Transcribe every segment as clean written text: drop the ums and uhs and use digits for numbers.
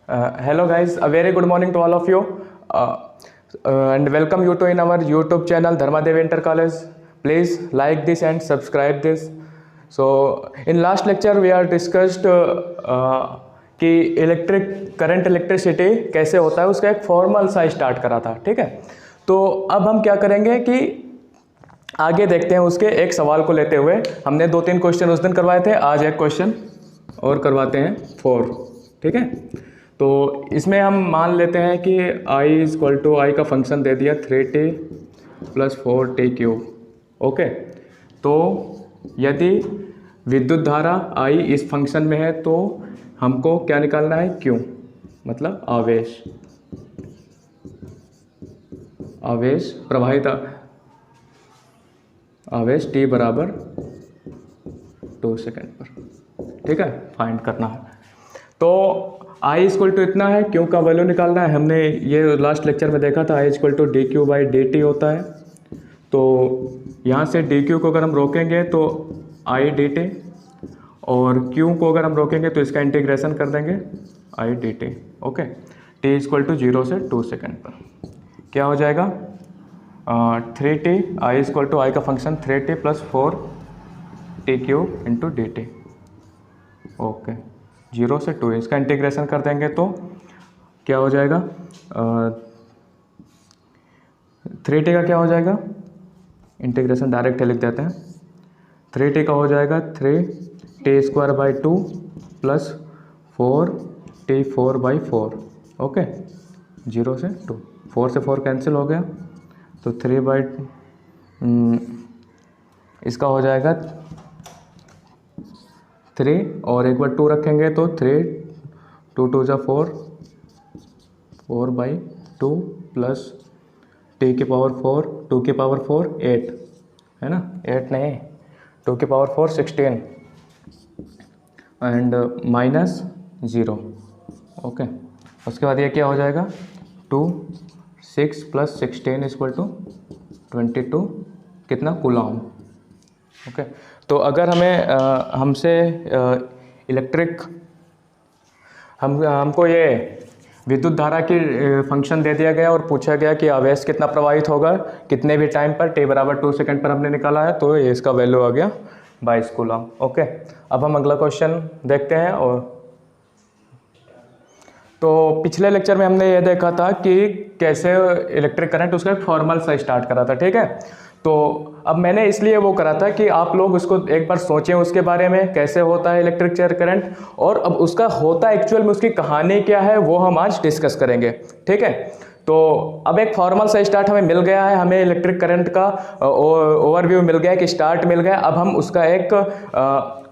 Hello guys, a very good morning to all of you, and welcome you to in our YouTube channel Dharmadev Inter College. Please like this and subscribe this. So in last lecture we are discussed कि electricity कैसे होता है, उसका एक formal सा start करा था. ठीक है, तो अब हम क्या करेंगे कि आगे देखते हैं. उसके एक सवाल को लेते हुए हमने 2-3 क्वेश्चन उस दिन करवाए थे, आज एक क्वेश्चन और करवाते हैं 4. ठीक है, तो इसमें हम मान लेते हैं कि I का फंक्शन दे दिया 3t + 4t क्यूब. ओके, तो यदि विद्युत धारा I इस फंक्शन में है तो हमको क्या निकालना है, Q मतलब आवेश प्रवाहित आवेश t बराबर 2 सेकेंड पर. ठीक है, फाइंड करना है. तो I = इतना है, Q का वैल्यू निकालना है. हमने ये लास्ट लेक्चर में देखा था I = dq/dt होता है. तो यहाँ से dq को अगर हम रोकेंगे तो I dt, और Q को अगर हम रोकेंगे तो इसका इंटीग्रेशन कर देंगे I dt. ओके, t = 0 से 2 सेकेंड पर क्या हो जाएगा, 3t. I का function 3t + 4t cube into dt. Okay, 0 से 2, इसका इंटीग्रेशन कर देंगे तो क्या हो जाएगा, 3t का क्या हो जाएगा, इंटीग्रेशन डायरेक्ट लिख देते हैं. 3t का हो जाएगा 3t²/2 + 4t4/4. ओके, 0 से 2, 4 से 4 कैंसिल हो गया तो इसका हो जाएगा 3, और एक बार 2 रखेंगे तो 3, 2 × 2 = 4, 4/2 प्लस t⁴, 2⁴ 8 है ना, 8 नहीं, 2⁴ 16 एंड -0. ओके, उसके बाद ये क्या हो जाएगा, 2, 6 + 16 = 22 कितना, कूलम. ओके, तो अगर हमसे हमको ये विद्युत धारा की फंक्शन दे दिया गया और पूछा गया कि आवेश कितना प्रवाहित होगा कितने भी टाइम पर, t = 2 सेकेंड पर हमने निकाला है, तो ये इसका वैल्यू आ गया 22 कूलम. ओके, अब हम अगला क्वेश्चन देखते हैं. और तो पिछले लेक्चर में हमने ये देखा था कि कैसे इलेक्ट्रिक करंट, उसका एक फॉर्मल सा स्टार्ट करा था. ठीक है, तो अब मैंने इसलिए वो करा था कि आप लोग उसको एक बार सोचें उसके बारे में, कैसे होता है इलेक्ट्रिक करंट, और अब उसका होता एक्चुअल में उसकी कहानी क्या है वो हम आज डिस्कस करेंगे. ठीक है, तो अब एक फॉर्मल सा स्टार्ट हमें मिल गया है, हमें इलेक्ट्रिक करंट का ओवरव्यू मिल गया है कि स्टार्ट मिल गया. अब हम उसका एक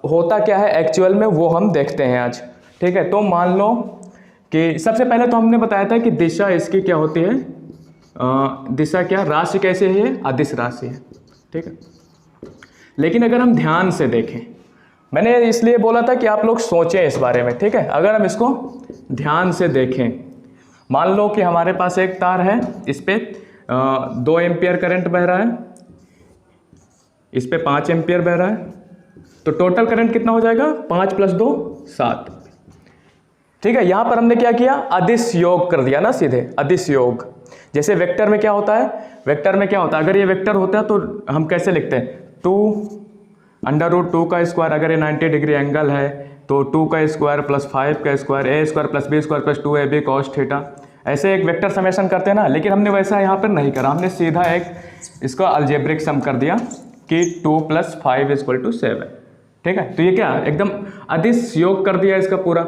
होता क्या है एक्चुअल में वो हम देखते हैं आज. ठीक है, तो मान लो कि सबसे पहले तो हमने बताया था कि दिशा इसकी क्या होती है, दिशा क्या, राशि कैसे है, अदिश राशि है. ठीक है, लेकिन अगर हम ध्यान से देखें, मैंने इसलिए बोला था कि आप लोग सोचें इस बारे में. ठीक है, अगर हम इसको ध्यान से देखें, मान लो कि हमारे पास एक तार है, इस पे 2 एम्पियर करंट बह रहा है, इस पे 5 एम्पियर बह रहा है, तो टोटल करंट कितना हो जाएगा, 5 + 2 7. ठीक है, यहां पर हमने क्या किया, अदिश योग कर दिया ना, सीधे अदिश योग. जैसे वेक्टर में क्या होता है, अगर ये वेक्टर होता है तो हम कैसे लिखते हैं, 2 √2 का स्क्वायर, अगर ये 90 डिग्री एंगल है तो 2 का स्क्वायर + 5 का square, a² + b² + 2ab cos θ. ऐसे एक वेक्टर समेशन करते हैं ना, लेकिन हमने वैसा यहाँ पर नहीं करा, हमने सीधा एक इसका अलजेब्रिक सम कर दिया कि 2 + 5 = 7. ठीक है, तो ये क्या एकदम अदिश योग कर दिया इसका पूरा.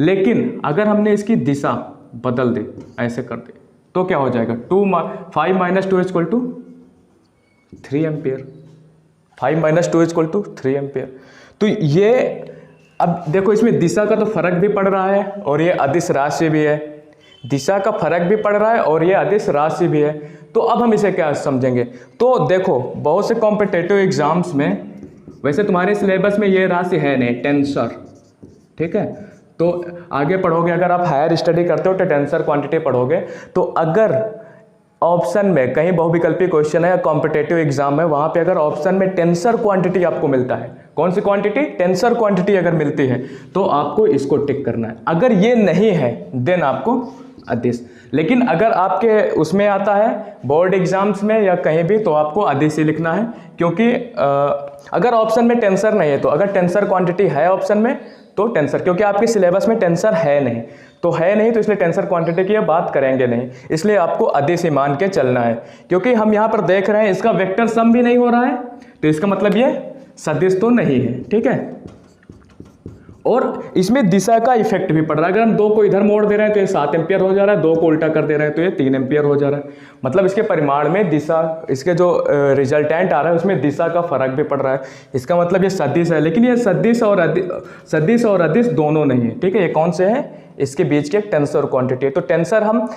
लेकिन अगर हमने इसकी दिशा बदल दी, ऐसे कर दी, तो क्या हो जाएगा, 5 - 2 = 3 एम्पियर. 5 - 2 = 3 एम्पियर. तो ये अब देखो, इसमें दिशा का तो फर्क भी पड़ रहा है और ये अदिश राशि भी है, दिशा का फर्क भी पड़ रहा है और ये अदिश राशि भी है. तो अब हम इसे क्या समझेंगे, तो देखो बहुत से कॉम्पिटेटिव एग्जाम्स में, वैसे तुम्हारे सिलेबस में ये राशि है नहीं, टेंसर. ठीक है, तो आगे पढ़ोगे, अगर आप हायर स्टडी करते हो तो टेंसर क्वांटिटी पढ़ोगे, तो अगर ऑप्शन में कहीं बहुविकल्पी क्वेश्चन है या कॉम्पिटेटिव एग्जाम है, वहां पे अगर ऑप्शन में टेंसर क्वांटिटी आपको मिलता है, कौन सी क्वांटिटी, टेंसर क्वांटिटी अगर मिलती है तो आपको इसको टिक करना है। अगर ये नहीं है देन आपको अदिश। लेकिन अगर आपके उसमें आता है बोर्ड एग्जाम्स में या कहीं भी तो आपको अदिश ही लिखना है, क्योंकि अगर ऑप्शन में टेंसर नहीं है तो अगर टेंसर क्वांटिटी है ऑप्शन में तो टेंसर, क्योंकि आपके सिलेबस में टेंसर है नहीं तो इसलिए टेंसर क्वांटिटी की बात करेंगे नहीं, इसलिए आपको अदिश ही मान के चलना है। क्योंकि हम यहाँ पर देख रहे हैं इसका वेक्टर सम भी नहीं हो रहा है तो इसका मतलब ये सदिश तो नहीं है, ठीक है। और इसमें दिशा का इफेक्ट भी पड़ रहा है। अगर हम 2 को इधर मोड़ दे रहे हैं तो ये 7 एम्पियर हो जा रहा है, 2 को उल्टा कर दे रहे हैं तो ये 3 एम्पियर हो जा रहा है। मतलब इसके परिमाण में दिशा, इसके जो रिजल्टेंट आ रहा है उसमें दिशा का फर्क भी पड़ रहा है। इसका मतलब ये सदिश है, लेकिन ये सदिश और अदिश दोनों नहीं है, ठीक है। ये कौन से हैं, इसके बीच के एक टेंसर क्वांटिटी है। तो टेंसर हम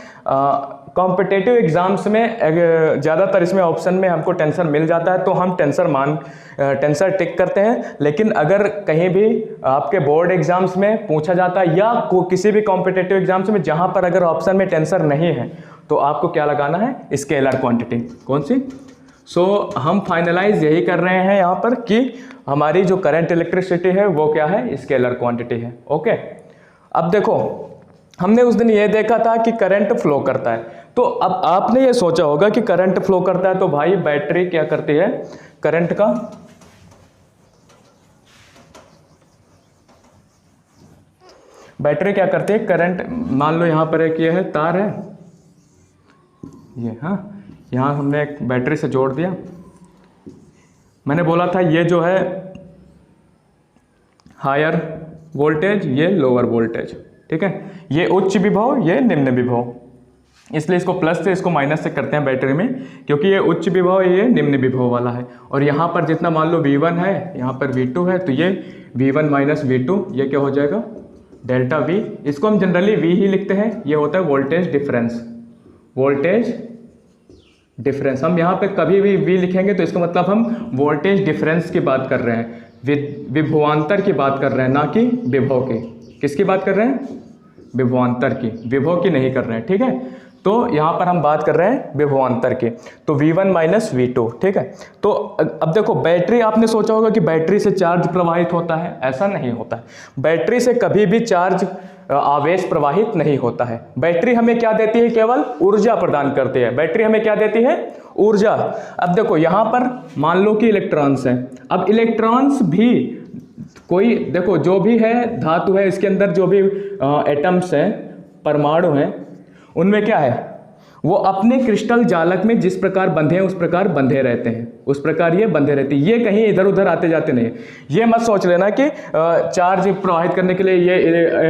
कॉम्पिटेटिव एग्जाम्स में ज़्यादातर इसमें ऑप्शन में हमको टेंसर मिल जाता है तो हम टेंसर टिक करते हैं। लेकिन अगर कहीं भी आपके बोर्ड एग्जाम्स में पूछा जाता है या किसी भी कॉम्पिटेटिव एग्जाम्स में जहां पर अगर ऑप्शन में टेंसर नहीं है तो आपको क्या लगाना है, स्केलर क्वांटिटी। कौन सी? हम फाइनलाइज यही कर रहे हैं यहाँ पर कि हमारी जो करंट इलेक्ट्रिसिटी है वो क्या है, स्केलर क्वांटिटी है। ओके, अब देखो हमने उस दिन ये देखा था कि करंट फ्लो करता है, तो अब आपने ये सोचा होगा कि करंट फ्लो करता है तो भाई बैटरी क्या करती है, करंट का बैटरी क्या करती है, करंट मान लो यहाँ पर एक ये है तार है ये, हाँ यहाँ हमने एक बैटरी से जोड़ दिया। मैंने बोला था ये जो है हायर वोल्टेज, ये लोअर वोल्टेज, ठीक है। ये उच्च विभव, ये निम्न विभव, इसलिए इसको प्लस से इसको माइनस से करते हैं बैटरी में, क्योंकि ये उच्च विभव है, ये निम्न विभव वाला है। और यहाँ पर जितना मान लो V1 है, यहाँ पर V2 है, तो ये V1 माइनस V2 ये क्या हो जाएगा, डेल्टा V। इसको हम जनरली V ही लिखते हैं, ये होता है वोल्टेज डिफरेंस। वोल्टेज डिफरेंस हम यहाँ पे कभी भी V लिखेंगे तो इसका मतलब हम वोल्टेज डिफरेंस की बात कर रहे हैं, विभवांतर की बात कर रहे हैं, ना कि विभव की। किसकी बात कर रहे हैं, विभवांतर की, विभव की नहीं कर रहे हैं, ठीक है। तो यहाँ पर हम बात कर रहे हैं विभवांतर की, तो V1 माइनस V2, ठीक है। तो अब देखो बैटरी, आपने सोचा होगा कि बैटरी से चार्ज प्रवाहित होता है, ऐसा नहीं होता है। बैटरी से कभी भी चार्ज आवेश प्रवाहित नहीं होता है। बैटरी हमें क्या देती है, केवल ऊर्जा प्रदान करती है। बैटरी हमें क्या देती है, ऊर्जा। अब देखो यहाँ पर मान लो कि इलेक्ट्रॉन्स हैं, अब इलेक्ट्रॉन्स भी कोई, देखो जो भी है धातु है, इसके अंदर जो भी एटम्स हैं, परमाणु हैं, उनमें क्या है, वो अपने क्रिस्टल जालक में जिस प्रकार बंधे हैं उस प्रकार बंधे रहते हैं, उस प्रकार ये बंधे रहते हैं, ये कहीं इधर उधर आते जाते नहीं। ये मत सोच लेना कि चार्ज प्रवाहित करने के लिए ये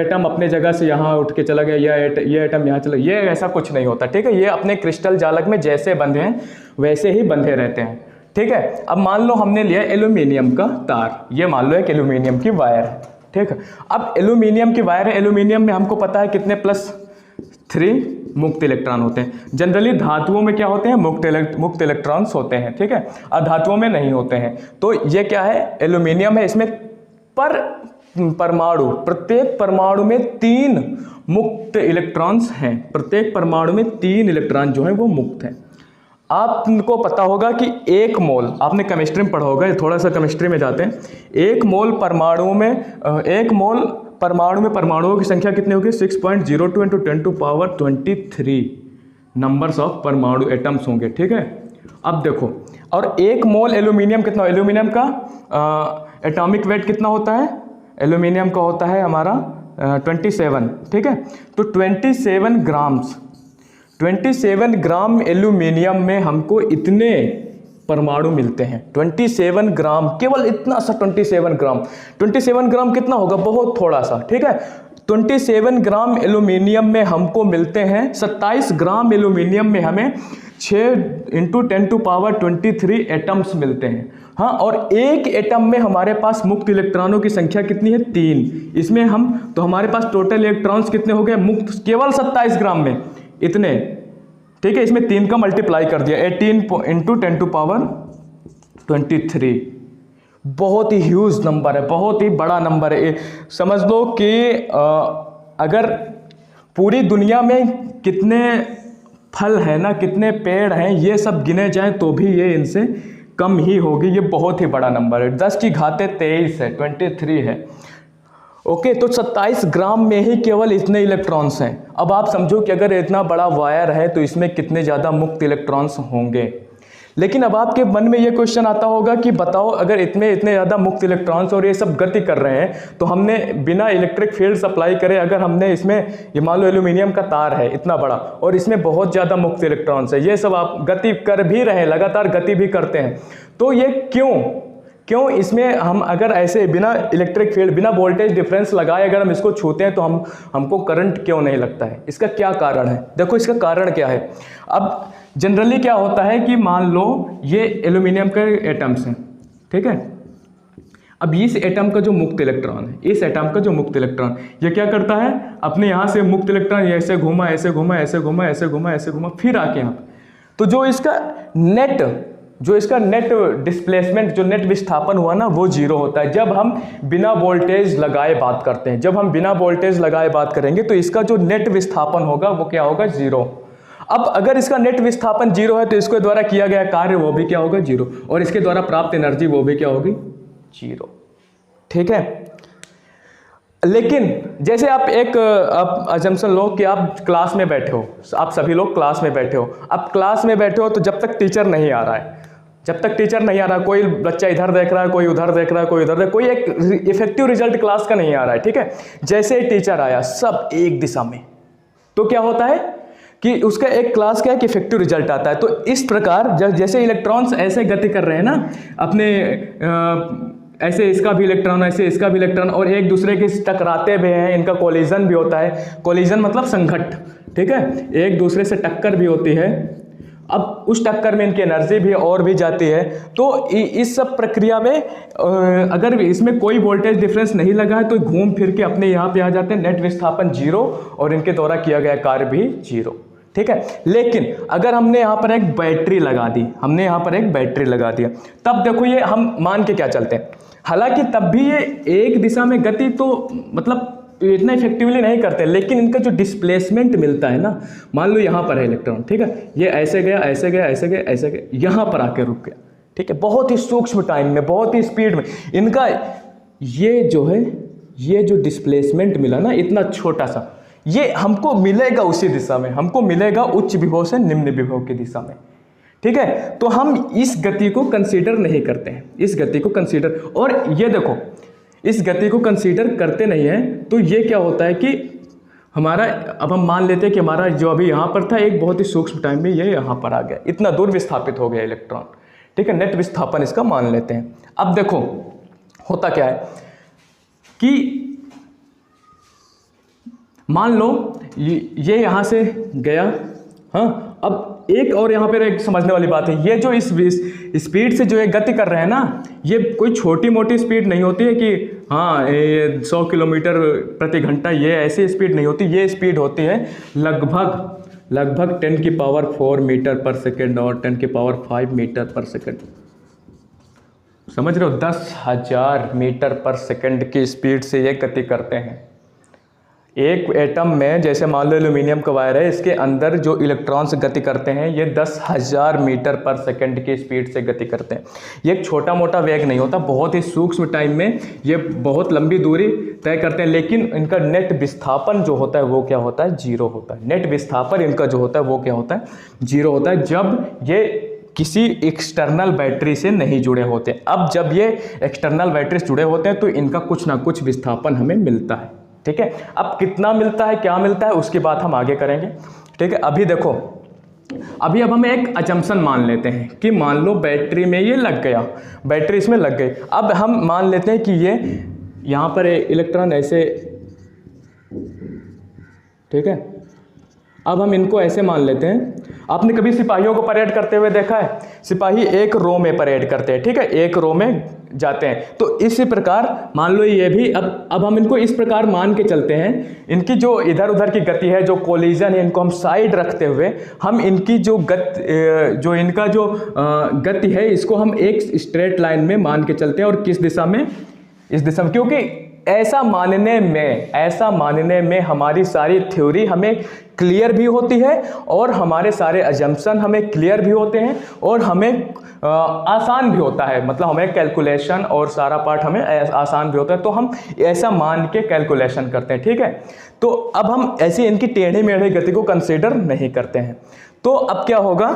एटम अपने जगह से यहाँ उठ के चला गया, ये एटम यहाँ चला, ये ऐसा कुछ नहीं होता, ठीक है। ये अपने क्रिस्टल जालक में जैसे बंधे हैं वैसे ही बंधे रहते हैं, ठीक है। अब मान लो हमने लिया एल्यूमिनियम का तार, ये मान लो एक एल्यूमिनियम की वायर है, ठीक है। अब एल्यूमिनियम की वायर है, एल्यूमिनियम में हमको पता है कितने +3 मुक्त इलेक्ट्रॉन होते हैं। जनरली धातुओं में क्या होते हैं, मुक्त इलेक्ट्रॉन्स होते हैं, ठीक है, अधातुओं में नहीं होते हैं। तो ये क्या है, एल्यूमिनियम है, इसमें परमाणु, प्रत्येक परमाणु में 3 मुक्त इलेक्ट्रॉन्स हैं, प्रत्येक परमाणु में 3 इलेक्ट्रॉन जो है वो मुक्त हैं। आपको पता होगा कि 1 मोल, आपने केमिस्ट्री में पढ़ा होगा, थोड़ा सा केमिस्ट्री में जाते हैं, 1 मोल परमाणु में, 1 मोल परमाणु में परमाणुओं की संख्या कितनी होगी, 6.02 × 10⁻23 नंबर्स ऑफ परमाणु एटम्स होंगे, ठीक है। अब देखो, और 1 मोल एल्यूमिनियम कितना, एल्यूमिनियम का एटॉमिक वेट कितना होता है, एल्यूमिनियम का होता है हमारा 27, ठीक है। तो 27 ग्राम एल्यूमिनियम में हमको इतने परमाणु मिलते हैं, 27 ग्राम, केवल इतना सा 27 ग्राम कितना होगा, बहुत थोड़ा सा, ठीक है। 27 ग्राम एल्यूमिनियम में हमको मिलते हैं 27 ग्राम एल्यूमिनियम में हमें 6 × 10⁻23 एटम्स मिलते हैं, हाँ। और एक एटम में हमारे पास मुक्त इलेक्ट्रॉनों की संख्या कितनी है, 3। इसमें हम, तो हमारे पास टोटल इलेक्ट्रॉन्स कितने हो गए मुक्त, केवल 27 ग्राम में इतने, ठीक है। इसमें 3 का मल्टीप्लाई कर दिया, 18 × 10⁻23, बहुत ही ह्यूज नंबर है, बहुत ही बड़ा नंबर है। समझ लो कि अगर पूरी दुनिया में कितने फल है ना, कितने पेड़ हैं, ये सब गिने जाएं तो भी ये इनसे कम ही होगी। ये बहुत ही बड़ा नंबर है, 10 की घाते 23 है, 23 है। ओके, तो 27 ग्राम में ही केवल इतने इलेक्ट्रॉन्स हैं। अब आप समझो कि अगर इतना बड़ा वायर है तो इसमें कितने ज़्यादा मुक्त इलेक्ट्रॉन्स होंगे। लेकिन अब आपके मन में ये क्वेश्चन आता होगा कि बताओ, अगर इतने ज़्यादा मुक्त इलेक्ट्रॉन्स और ये सब गति कर रहे हैं, तो हमने बिना इलेक्ट्रिक फील्ड सप्लाई करे, अगर हमने इसमें ये मान लो एल्यूमिनियम का तार है इतना बड़ा और इसमें बहुत ज़्यादा मुक्त इलेक्ट्रॉन्स है, ये सब आप गति कर भी रहे हैं, लगातार गति भी करते हैं, तो ये क्यों इसमें हम अगर ऐसे बिना इलेक्ट्रिक फील्ड, बिना वोल्टेज डिफरेंस लगाए अगर हम इसको छूते हैं तो हमको करंट क्यों नहीं लगता है? इसका क्या कारण है? देखो इसका कारण क्या है। अब जनरली क्या होता है कि मान लो ये एल्यूमिनियम के एटम्स हैं, ठीक है। अब इस एटम का जो मुक्त इलेक्ट्रॉन है, इस एटम का जो मुक्त इलेक्ट्रॉन, ये क्या करता है, अपने यहाँ से मुक्त इलेक्ट्रॉन ऐसे घूमा, ऐसे घूमा, ऐसे घूमा, ऐसे घूमा, ऐसे घूमा, फिर आके यहाँ पे, तो जो इसका नेट डिस्प्लेसमेंट, जो नेट विस्थापन हुआ ना, वो जीरो होता है जब हम बिना वोल्टेज लगाए बात करते हैं। जब हम बिना वोल्टेज लगाए बात करेंगे तो इसका जो नेट विस्थापन होगा वो क्या होगा, जीरो। अब अगर इसका नेट विस्थापन जीरो है तो इसके द्वारा किया गया कार्य वो भी क्या होगा, जीरो, और इसके द्वारा प्राप्त एनर्जी वो भी क्या होगी, जीरो, ठीक है। लेकिन जैसे आप अजम्पशन लो कि आप क्लास में बैठे हो, आप सभी लोग क्लास में बैठे हो, आप क्लास में बैठे हो तो जब तक टीचर नहीं आ रहा है, कोई बच्चा इधर देख रहा है, कोई उधर देख रहा है, कोई उधर, कोई एक इफेक्टिव रिजल्ट क्लास का नहीं आ रहा है, ठीक है। जैसे ही टीचर आया सब एक दिशा में, तो क्या होता है कि उसका एक क्लास का एक इफेक्टिव रिजल्ट आता है। तो इस प्रकार जैसे इलेक्ट्रॉन्स ऐसे गति कर रहे हैं ना अपने, ऐसे इसका भी इलेक्ट्रॉन, ऐसे इसका भी इलेक्ट्रॉन, और एक दूसरे के टकराते भी हैं, इनका कोलिजन भी होता है, कोलिजन मतलब संघट्ट, ठीक है, एक दूसरे से टक्कर भी होती है। अब उस टक्कर में इनकी एनर्जी भी और भी जाती है। तो इस सब प्रक्रिया में अगर इसमें कोई वोल्टेज डिफरेंस नहीं लगा है तो घूम फिर के अपने यहाँ पे आ जाते हैं, नेट विस्थापन जीरो और इनके द्वारा किया गया कार्य भी जीरो, ठीक है। लेकिन अगर हमने यहाँ पर एक बैटरी लगा दी, दिया, तब देखो ये हम मान के क्या चलते हैं, हालांकि तब भी ये एक दिशा में गति तो मतलब इतना इफेक्टिवली नहीं करते, लेकिन इनका जो डिस्प्लेसमेंट मिलता है ना, मान लो यहाँ पर है इलेक्ट्रॉन, ठीक है, ये ऐसे गया, ऐसे गया, ऐसे गया, ऐसे गया, यहाँ पर आके रुक गया, ठीक है, बहुत ही सूक्ष्म टाइम में, बहुत ही स्पीड में इनका ये जो डिस्प्लेसमेंट मिला ना, इतना छोटा सा, ये हमको मिलेगा उसी दिशा में, हमको मिलेगा उच्च विभव से निम्न विभव की दिशा में, ठीक है। तो हम इस गति को कंसीडर नहीं करते हैं, इस गति को कंसीडर, और ये देखो इस गति को कंसीडर करते नहीं हैं, तो ये क्या होता है कि हमारा, अब हम मान लेते हैं कि हमारा जो अभी यहाँ पर था एक बहुत ही सूक्ष्म टाइम में ये यहाँ पर आ गया, इतना दूर विस्थापित हो गया इलेक्ट्रॉन, ठीक है, नेट विस्थापन इसका मान लेते हैं। अब देखो होता क्या है कि मान लो ये यहाँ से गया, हाँ। अब एक और यहाँ पर एक समझने वाली बात है, ये जो इस स्पीड से जो ये गति कर रहे हैं ना, ये कोई छोटी मोटी स्पीड नहीं होती है कि हाँ ये 100 किलोमीटर प्रति घंटा, ये ऐसी स्पीड नहीं होती, ये स्पीड होती है लगभग 10 की पावर 4 मीटर पर सेकेंड और 10 की पावर 5 मीटर पर सेकेंड, समझ रहे हो, 10,000 मीटर पर सेकेंड की स्पीड से ये गति करते हैं। एक एटम में जैसे मान लो एल्यूमिनियम का वायर है, इसके अंदर जो इलेक्ट्रॉन्स गति करते हैं ये 10,000 मीटर पर सेकंड की स्पीड से गति करते हैं। ये एक छोटा मोटा वेग नहीं होता, बहुत ही सूक्ष्म टाइम में ये बहुत लंबी दूरी तय करते हैं, लेकिन इनका नेट विस्थापन जो होता है वो क्या होता है, जीरो होता है। नेट विस्थापन इनका जो होता है वो क्या होता है, जीरो होता है, जब ये किसी एक्सटर्नल बैटरी से नहीं जुड़े होते। अब जब ये एक्सटर्नल बैटरी से जुड़े होते हैं तो इनका कुछ ना कुछ विस्थापन हमें मिलता है, ठीक है। अब कितना मिलता है, क्या मिलता है, उसकी बात हम आगे करेंगे, ठीक है। अभी देखो, अब हम एक अजम्पशन मान लेते हैं कि मान लो बैटरी में ये लग गया, बैटरी इसमें लग गई। अब हम मान लेते हैं कि ये यहाँ पर इलेक्ट्रॉन ऐसे, ठीक है। अब हम इनको ऐसे मान लेते हैं, आपने कभी सिपाहियों को परेड करते हुए देखा है, सिपाही एक रो में परेड करते हैं, ठीक है, एक रो में जाते हैं। तो इसी प्रकार मान लो ये भी, अब हम इनको इस प्रकार मान के चलते हैं, इनकी जो इधर उधर की गति है, जो कोलिजन है, इनको हम साइड रखते हुए हम इनकी जो इनका जो गति है इसको हम एक स्ट्रेट लाइन में मान के चलते हैं। और किस दिशा में, इस दिशा में, क्योंकि ऐसा मानने में हमारी सारी थ्योरी हमें क्लियर भी होती है और हमारे सारे अजम्पशन हमें क्लियर भी होते हैं और हमें आसान भी होता है, मतलब हमें कैलकुलेशन और सारा पार्ट हमें आसान भी होता है, तो हम ऐसा मान के कैलकुलेशन करते हैं, ठीक है। तो अब हम ऐसी इनकी टेढ़ी मेढ़ी गति को कंसीडर नहीं करते हैं। तो अब क्या होगा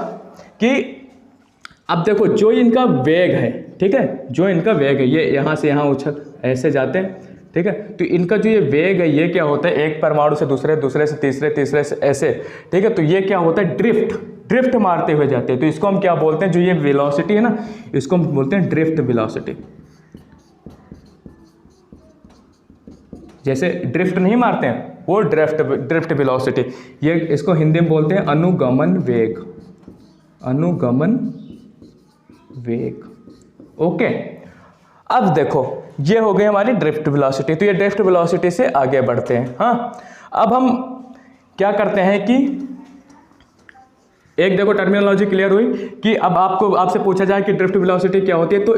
कि अब देखो जो इनका वेग है, ठीक है, जो इनका वेग है, ये यहाँ से यहाँ उछल ऐसे जाते हैं, ठीक है। तो इनका जो ये वेग है ये क्या होता है, एक परमाणु से दूसरे, दूसरे से तीसरे, तीसरे से ऐसे, ठीक है। तो ये क्या होता है, ड्रिफ्ट मारते हुए जाते हैं। तो इसको हम क्या बोलते हैं, जो ये वेलोसिटी है ना, इसको हम बोलते हैं ड्रिफ्ट वेलोसिटी। जैसे ड्रिफ्ट नहीं मारते हैं वो ड्रिफ्ट वेलोसिटी, ये इसको हिंदी में बोलते हैं अनुगमन वेग, अनुगमन वेग। ओके, अब देखो ये हो गई हमारी ड्रिफ्ट वेलोसिटी। तो ये ड्रिफ्ट वेलोसिटी से आगे बढ़ते हैं। हाँ, अब हम क्या करते हैं कि एक देखो टर्मिनोलॉजी क्लियर हुई कि अब आपसे पूछा जाए कि ड्रिफ्ट वेलोसिटी क्या होती है, तो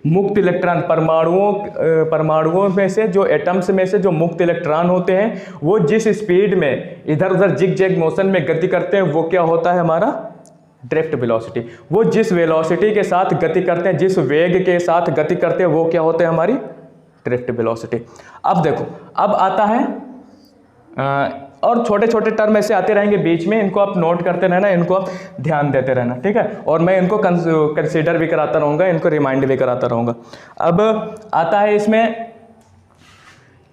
मुक्त इलेक्ट्रॉन, परमाणुओं में से, जो एटम्स में से जो मुक्त इलेक्ट्रॉन होते हैं वो जिस स्पीड में इधर उधर जिग जैग मोशन में गति करते हैं वो क्या होता है हमारा ड्रिफ्ट वेलोसिटी। वो जिस वेलोसिटी के साथ गति करते हैं, जिस वेग के साथ गति करते हैं वो क्या होते हैं हमारी ड्रिफ्ट वेलोसिटी। अब देखो, अब आता है और छोटे छोटे टर्म ऐसे आते रहेंगे बीच में, इनको आप नोट करते रहना, इनको आप ध्यान देते रहना, ठीक है। और मैं इनको कंसीडर भी कराता रहूँगा, इनको रिमाइंड भी कराता रहूँगा। अब आता है इसमें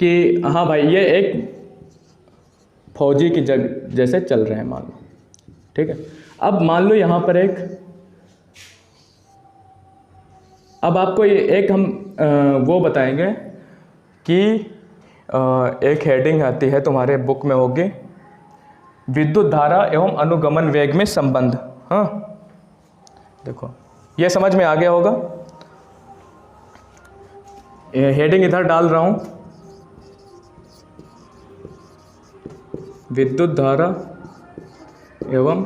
कि हाँ भाई ये एक फौजी की जैसे चल रहे हैं मान लो, ठीक है। अब मान लो यहाँ पर अब आपको ये एक हम वो बताएंगे कि एक हेडिंग आती है तुम्हारे बुक में होगी, विद्युत धारा एवं अनुगमन वेग में संबंध। हाँ देखो ये समझ में आ गया होगा, हेडिंग इधर डाल रहा हूं, विद्युत धारा एवं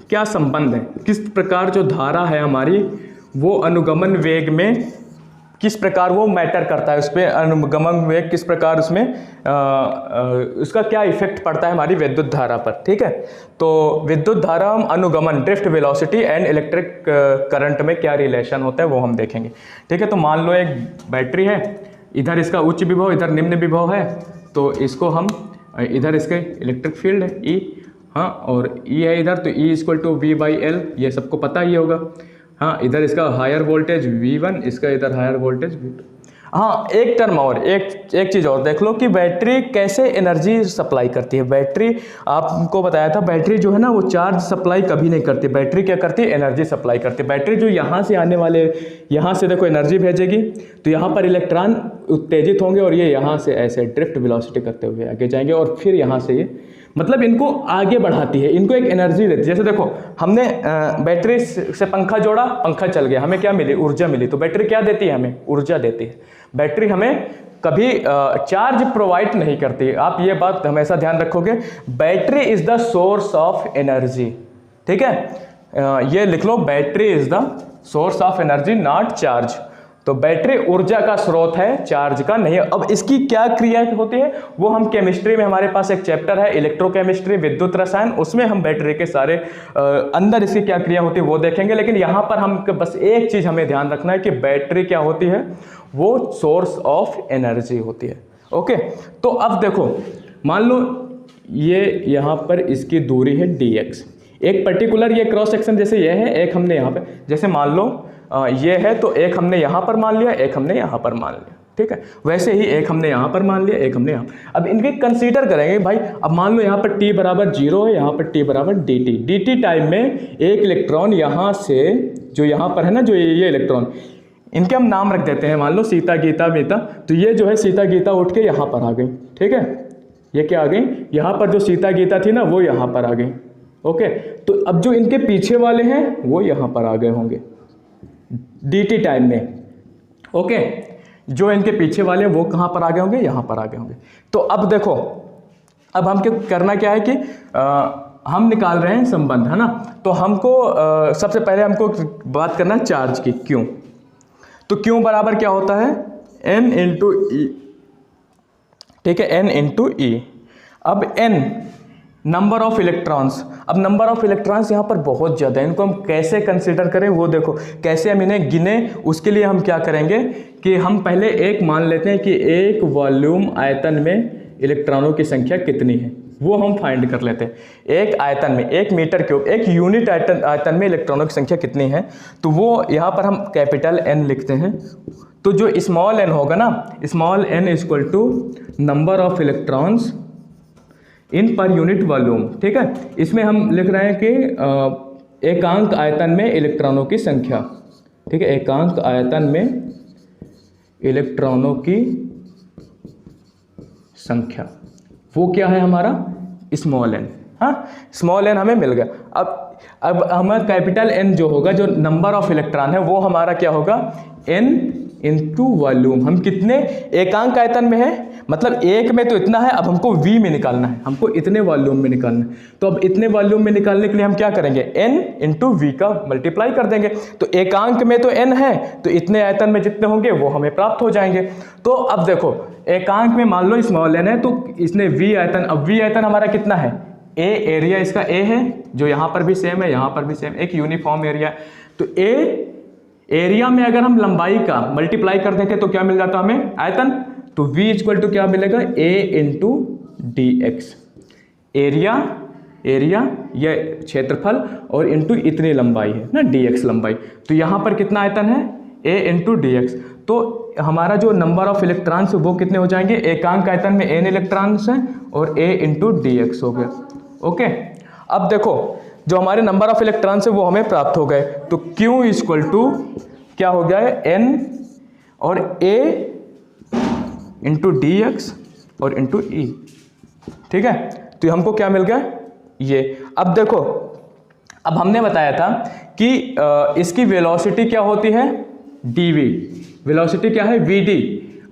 क्या संबंध है, किस प्रकार जो धारा है हमारी वो अनुगमन वेग में किस प्रकार वो मैटर करता है, उस पर अनुगमन वेग किस प्रकार उसमें उसका क्या इफेक्ट पड़ता है हमारी विद्युत धारा पर, ठीक है। तो विद्युत धारा हम अनुगमन drift velocity and electric current में क्या रिलेशन होता है वो हम देखेंगे, ठीक है। तो मान लो एक बैटरी है, इधर इसका उच्च विभव, इधर निम्न विभव है, तो इसको हम इधर इसके इलेक्ट्रिक फील्ड है ई, हाँ, और ई है इधर, तो E equal to V by L, ये सबको पता ही होगा। हाँ, इधर इसका हायर वोल्टेज V1, इसका इधर हायर वोल्टेज V2। हाँ, एक टर्म और एक चीज़ और देख लो कि बैटरी कैसे एनर्जी सप्लाई करती है। बैटरी आपको बताया था, बैटरी जो है ना वो चार्ज सप्लाई कभी नहीं करती, बैटरी क्या करती है एनर्जी सप्लाई करती है। बैटरी जो यहाँ से आने वाले, यहाँ से देखो एनर्जी भेजेगी, तो यहाँ पर इलेक्ट्रॉन उत्तेजित होंगे और ये यहाँ से ऐसे ड्रिफ्ट वेलोसिटी करते हुए आगे जाएंगे और फिर यहाँ से ये मतलब इनको आगे बढ़ाती है, इनको एक एनर्जी देती है। जैसे देखो हमने बैटरी से पंखा जोड़ा, पंखा चल गया, हमें क्या मिली, ऊर्जा मिली। तो बैटरी क्या देती है, हमें ऊर्जा देती है। बैटरी हमें कभी चार्ज प्रोवाइड नहीं करती। आप ये बात हमेशा ध्यान रखोगे, battery is the source of energy, ठीक है। ये लिख लो, battery is the source of energy not charge. तो बैटरी ऊर्जा का स्रोत है, चार्ज का नहीं है। अब इसकी क्या क्रिया होती है वो हम केमिस्ट्री में, हमारे पास एक चैप्टर है इलेक्ट्रोकेमिस्ट्री, विद्युत रसायन, उसमें हम बैटरी के सारे अंदर इसकी क्या क्रिया होती है वो देखेंगे। लेकिन यहाँ पर हम बस एक चीज़ हमें ध्यान रखना है कि बैटरी क्या होती है, वो सोर्स ऑफ एनर्जी होती है। ओके, तो अब देखो मान लो ये यहाँ पर इसकी दूरी है dx, एक पर्टिकुलर ये क्रॉस सेक्शन जैसे ये है, एक हमने यहाँ पे जैसे मान लो ये है, तो एक हमने यहाँ पर मान लिया, एक हमने यहाँ पर मान लिया, ठीक है। वैसे ही एक हमने यहाँ पर मान लिया, एक हमने यहाँ। अब इनके कंसीडर करेंगे भाई। अब मान लो यहाँ पर t बराबर 0 है, यहाँ पर t बराबर dt टाइम में एक इलेक्ट्रॉन यहाँ से, जो यहाँ पर है ना, जो ये इलेक्ट्रॉन, इनके हम नाम रख देते हैं, मान लो सीता गीता मीता। तो ये जो है सीता गीता उठ के यहाँ पर आ गई, ठीक है। ये क्या आ गई, यहाँ पर जो सीता गीता थी ना वो यहाँ पर आ गई। ओके, तो अब जो इनके पीछे वाले हैं वो यहाँ पर आ गए होंगे dt टाइम में। ओके, जो इनके पीछे वाले हैं वो कहाँ पर आ गए होंगे, यहाँ पर आ गए होंगे। तो अब देखो, अब हम करना क्या है कि हम निकाल रहे हैं संबंध, है ना। तो हमको सबसे पहले हमको बात करना है चार्ज की, क्यू। तो क्यू बराबर क्या होता है, n इंटू ई, ठीक है, n इंटू ई। अब n नंबर ऑफ इलेक्ट्रॉन्स, अब नंबर ऑफ इलेक्ट्रॉन्स यहाँ पर बहुत ज़्यादा है, इनको हम कैसे कंसीडर करें वो देखो, कैसे हम इन्हें गिने, उसके लिए हम क्या करेंगे कि हम पहले एक मान लेते हैं कि एक वॉल्यूम आयतन में इलेक्ट्रॉनों की संख्या कितनी है, वो हम फाइंड कर लेते हैं। एक आयतन में, एक मीटर क्यूब, एक यूनिट आयतन में इलेक्ट्रॉनों की संख्या कितनी है, तो वो यहाँ पर हम कैपिटल N लिखते हैं। तो जो स्मॉल n होगा ना, small n equal to number of electrons in per unit volume, ठीक है। इसमें हम लिख रहे हैं कि एकांक आयतन में इलेक्ट्रॉनों की संख्या, ठीक है, एकांक आयतन में इलेक्ट्रॉनों की संख्या, वो क्या है हमारा स्मॉल n। हाँ, स्मॉल n हमें मिल गया। अब हमारा कैपिटल N जो होगा, जो नंबर ऑफ इलेक्ट्रॉन है, वो हमारा क्या होगा, n इंटू वॉल्यूम। हम कितने एकांक आयतन में है, मतलब एक में तो इतना है, अब हमको V में निकालना है, हमको इतने वॉल्यूम में निकालना है। तो अब इतने वॉल्यूम में निकालने के लिए हम क्या करेंगे, n इंटू वी का मल्टीप्लाई कर देंगे। तो एकांक में तो n है, तो इतने आयतन में जितने होंगे वो हमें प्राप्त हो जाएंगे। तो अब देखो, एकांक में मान लो स्मॉल n है, तो इसने V आयतन, अब V आयतन हमारा कितना है, A एरिया इसका A है, जो यहाँ पर भी सेम है, यहाँ पर भी सेम, एक यूनिफॉर्म एरिया है। तो A एरिया में अगर हम लंबाई का मल्टीप्लाई कर देते तो क्या मिल जाता हमें, आयतन। तो V इक्वल टू क्या मिलेगा, A into D x. Area ये क्षेत्रफल और इंटू इतनी लंबाई है ना, dx लंबाई। तो यहाँ पर कितना आयतन है, A इंटू डी एक्स। तो हमारा जो नंबर ऑफ इलेक्ट्रॉन्स वो कितने हो जाएंगे, एकांक आयतन में n इलेक्ट्रॉन्स हैं और A इंटू डी एक्स हो गया। ओके, अब देखो जो हमारे नंबर ऑफ इलेक्ट्रॉन्स है वो हमें प्राप्त हो गए। तो Q इक्वल टू क्या हो गया है, n और A इंटू डी एक्स और इंटू ई, ठीक है। तो हमको क्या मिल गया ये। अब देखो, अब हमने बताया था कि इसकी वेलोसिटी क्या होती है, dv। वेलोसिटी क्या है, vd,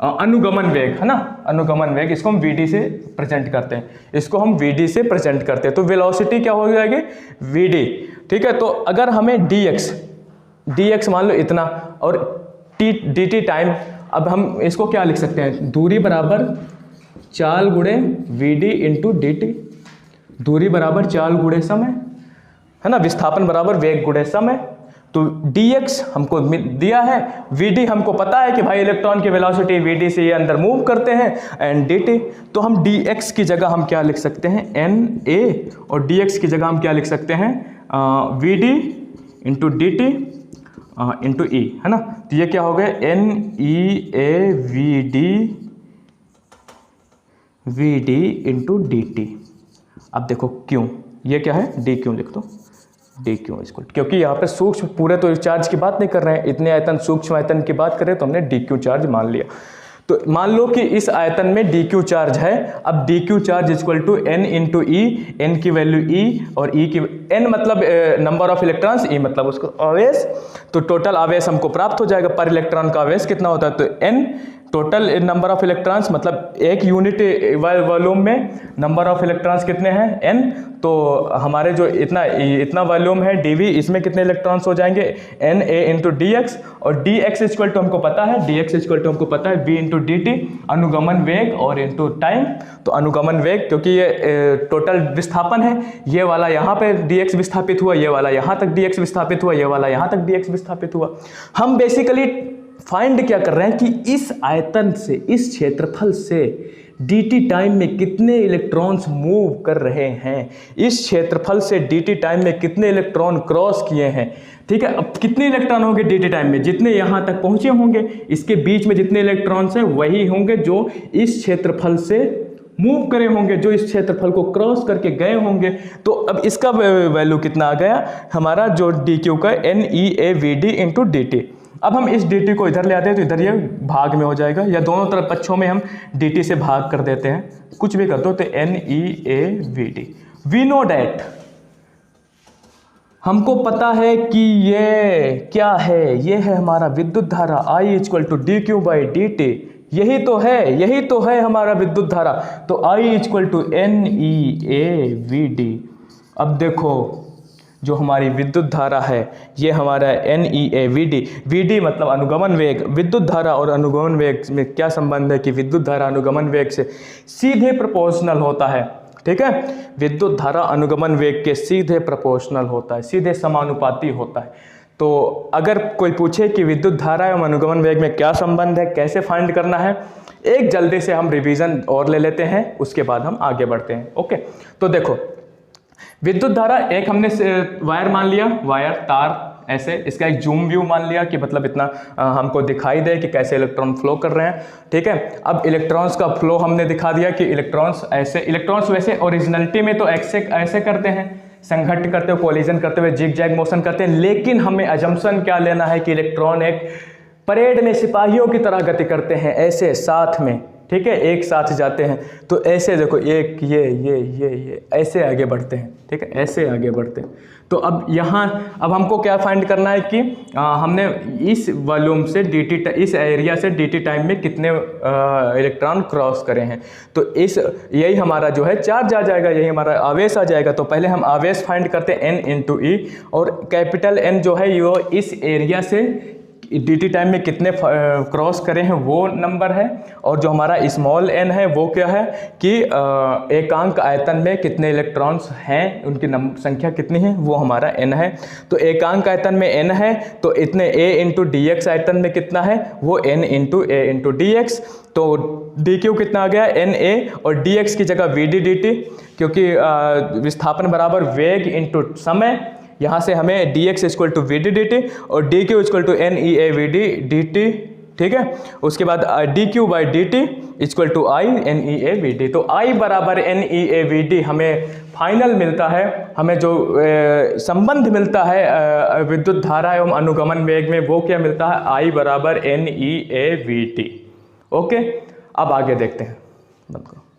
अनुगमन वेग, है ना, अनुगमन वेग। इसको हम vd से प्रेजेंट करते हैं, इसको हम vd से प्रेजेंट करते हैं। तो वेलोसिटी क्या हो जाएगी, vd, ठीक है। तो अगर हमें dx मान लो इतना, और dt टाइम, अब हम इसको क्या लिख सकते हैं, दूरी बराबर चाल गुणे vd इंटू dt। दूरी बराबर चाल गुणे समय, है ना, विस्थापन बराबर वेग गुणे समय। तो dx हमको दिया है, vd हमको पता है कि भाई इलेक्ट्रॉन की वेलोसिटी vd से ये अंदर मूव करते हैं, एंड dt। तो हम dx की जगह हम क्या लिख सकते हैं, na, और dx की जगह हम क्या लिख सकते हैं, vd इंटू dt इंटू ई, है ना। तो ये क्या हो गया, vd इंटू dt। अब देखो क्यों, ये क्या है, डी क्यों लिख दो, डी क्यों इसको, क्योंकि यहाँ पे सूक्ष्म, पूरे तो चार्ज की बात नहीं कर रहे हैं, इतने आयतन सूक्ष्म आयतन की बात करें तो हमने डी क्यू चार्ज मान लिया। तो मान लो कि इस आयतन में डी क्यू चार्ज है। अब d q charge equal to n into e, n की वैल्यू e और e की, n मतलब नंबर ऑफ इलेक्ट्रॉन्स, e मतलब उसको आवेश। तो टोटल आवेश हमको प्राप्त हो जाएगा, पर इलेक्ट्रॉन का आवेश कितना होता है, तो n total number of electrons, मतलब एक यूनिट वॉल्यूम में नंबर ऑफ इलेक्ट्रॉन्स कितने हैं, n। तो हमारे जो इतना वॉल्यूम है dv, इसमें कितने इलेक्ट्रॉन्स हो जाएंगे, n a into D x. और dx इक्वल टू हमको पता है, dx इक्वल टू हमको पता है v इंटू dt, अनुगमन वेग और इंटू टाइम। तो अनुगमन वेग, क्योंकि ये टोटल विस्थापन है, ये वाला यहाँ पे dx विस्थापित हुआ, ये वाला यहाँ तक dx विस्थापित हुआ, ये वाला यहाँ तक dx विस्थापित हुआ। हम बेसिकली फाइंड क्या कर रहे हैं कि इस आयतन से, इस क्षेत्रफल से dt टाइम में कितने इलेक्ट्रॉन्स मूव कर रहे हैं, इस क्षेत्रफल से dt टाइम में कितने इलेक्ट्रॉन क्रॉस किए हैं, ठीक है। अब कितने इलेक्ट्रॉन होंगे dt टाइम में, जितने यहाँ तक पहुँचे होंगे, इसके बीच में जितने इलेक्ट्रॉन्स हैं वही होंगे जो इस क्षेत्रफल से मूव करे होंगे, जो इस क्षेत्रफल को क्रॉस करके गए होंगे। तो अब इसका वैल्यू कितना आ गया हमारा, जो डी क्यू का NEAVD इंटू dt। अब हम इस dt को इधर ले आते हैं तो इधर ये भाग में हो जाएगा, या दोनों तरफ पक्षों में हम dt से भाग कर देते हैं, कुछ भी कर दो। तो NEAVD, वी नो डैट, हमको पता है कि ये क्या है, ये है हमारा विद्युत धारा I equal to d q by d t. यही तो है हमारा विद्युत धारा। तो I इक्वल टू NEAVD। अब देखो जो हमारी विद्युत धारा है ये हमारा NEA VD, VD मतलब अनुगमन वेग। विद्युत धारा और अनुगमन वेग में क्या संबंध है कि विद्युत धारा अनुगमन वेग से सीधे प्रोपोर्शनल होता है, ठीक है। विद्युत धारा अनुगमन वेग के सीधे प्रोपोर्शनल होता है, सीधे समानुपाती होता है। तो अगर कोई पूछे कि विद्युत धारा एवं अनुगमन वेग में क्या संबंध है, कैसे फाइंड करना है, एक जल्दी से हम रिवीजन और ले लेते हैं, उसके बाद हम आगे बढ़ते हैं। ओके, तो देखो विद्युत धारा एक हमने वायर मान लिया, वायर तार ऐसे, इसका एक जूम व्यू मान लिया कि मतलब इतना हमको दिखाई दे कि कैसे इलेक्ट्रॉन फ्लो कर रहे हैं, ठीक है। अब इलेक्ट्रॉन्स का फ्लो हमने दिखा दिया कि इलेक्ट्रॉन्स ऐसे, इलेक्ट्रॉन्स वैसे ओरिजिनलिटी में तो ऐसे करते हैं, संघट्ट करते हुए, कोलिजन करते हुए, जिग जैग मोशन करते हैं, लेकिन हमें अजम्पशन क्या लेना है कि इलेक्ट्रॉन एक परेड में सिपाहियों की तरह गति करते हैं, ऐसे साथ में, ठीक है, एक साथ जाते हैं। तो ऐसे देखो, एक ये ऐसे आगे बढ़ते हैं, ठीक है, ऐसे आगे बढ़ते हैं। तो अब यहाँ अब हमको क्या फाइंड करना है कि हमने इस वॉल्यूम से dt, इस एरिया से dt टाइम में कितने इलेक्ट्रॉन क्रॉस करे हैं। तो इस यही हमारा जो है चार्ज आ जाएगा, यही हमारा आवेश आ जाएगा। तो पहले हम आवेश फाइंड करते हैं n इंटू ई, और कैपिटल N जो है ये इस एरिया से dt टाइम में कितने क्रॉस करें हैं वो नंबर है, और जो हमारा स्मॉल n है वो क्या है कि एकांक आयतन में कितने इलेक्ट्रॉन्स हैं, उनकी संख्या कितनी है वो हमारा n है। तो एकांक आयतन में n है तो इतने a इंटू डी एक्स आयतन में कितना है वो n into a into D x. तो dq कितना आ गया na, और dx की जगह vd dt, क्योंकि विस्थापन बराबर वेग इंटू समय, यहाँ से हमें dx equal to vd dt और dq equal to NEA VD dt, ठीक है। उसके बाद dq by dt equal to I NEA VD। तो I बराबर NEA VD हमें फाइनल मिलता है, हमें जो संबंध मिलता है विद्युत धारा एवं अनुगमन वेग में वो क्या मिलता है, I बराबर NEA VD। ओके, अब आगे देखते हैं, बंद करो।